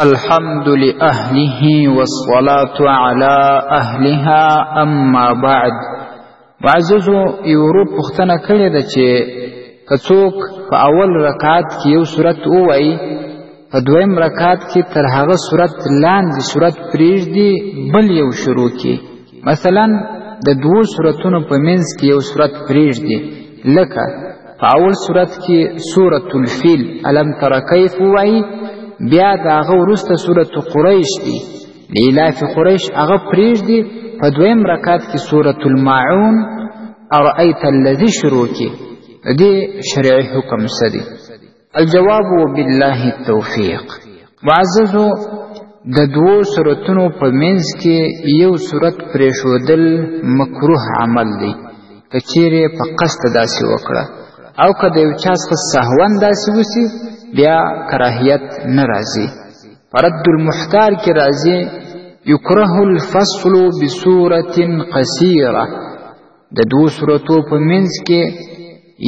الحمد لأهله والصلاة على أهلها أما بعد. معززو یورو پختنه کړې ده چې که څوک په اول رکعت کې یو سورت ووایي، په دویم رکعت کې تر هغه سورت لاندې سورت پرېږدي بل یو شروع کړي. مثلا د دوو سورتونو په منځ کې یو سورت پرېږدي، لکه په اول سورت کې سورة الفیل الم تر کیف ووایي، بیا د هغه وروسته سورة قریش دی لیلاف قریش هغه پرېږدي، په دویم رکعت کې سورة الماعون ارأیت الذی شروع کی. د دې شرعي حکم څه دی؟ الجواب بالله التوفیق. معززو د دوو سورتونو په منځ کې یو سورت پرېښودل مکروه عمل دی که چیرې په قصد داسې وکړه، او که د یو چا څخه سهوا داسې وسي بیا کراهیت نه راځي. رد المحتار کې راځي یکره الفصل بسورة قصیره، د دوو سورتو په منځ کې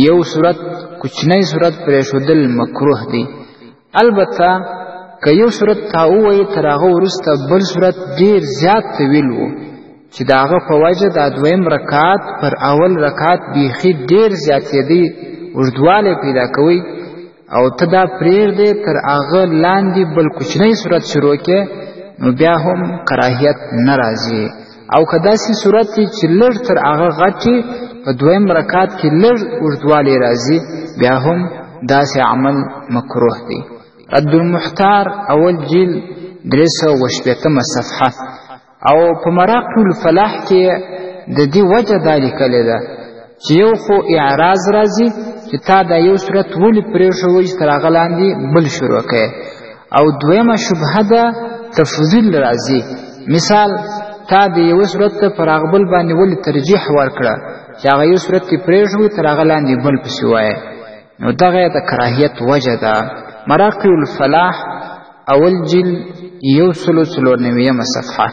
یو سورت کوچنی سورت پرېښودل مکروه دی. البته که یو سورت تا ووایي تر هغه وروسته بل سورت ډېر زیات طویل و چې د هغه په وجه دا دویم رکعت پر اول رکعت بیخي ډېر زیاتېدی، اوږدوالی پیدا کوي، او ته دا پرېږدې تر هغه لاندې بل کوچنی صورت شروع کې، نو بیا هم کراهیت نه راځي. او که داسې صورت وي چې لږ تر هغه غټ په دویم رکعت کې لږ اوږدوالی راځي، بیا هم داسې عمل مکروه دی. رد المحتار اول جیل 380 صفحه. او په مراقب الفلاح کې د دې وجه دا لیکلې ده چې یو خو اعراض راځي چې تا دا یو صورت ولې پرېښوی چې تر هغه لاندې بل شروع کړې، او دویمه شبهه ده تفضیل راځي. مثال تا د یوه صورت ته پر هغه بل باندې ولې ترجیح ورکړه چې هغه یو صورت کې پرېښوی تر هغه لاندې بل پسې وایه، نو دغه د کراهیت وجه ده. مراقب الفلاح اول جیل 194 صفحه.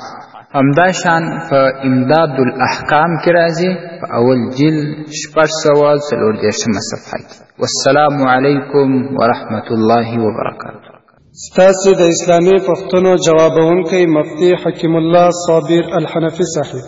همدا شان په امداد الاحکام کې راځي په اول جیل 640 صفحه کې. والسلام علیکم ورحمت الله وبرکاته. ستاسو د اسلامي پوښتنو جوابونکی مفتي حکیم الله صابر الحنفي صاحب.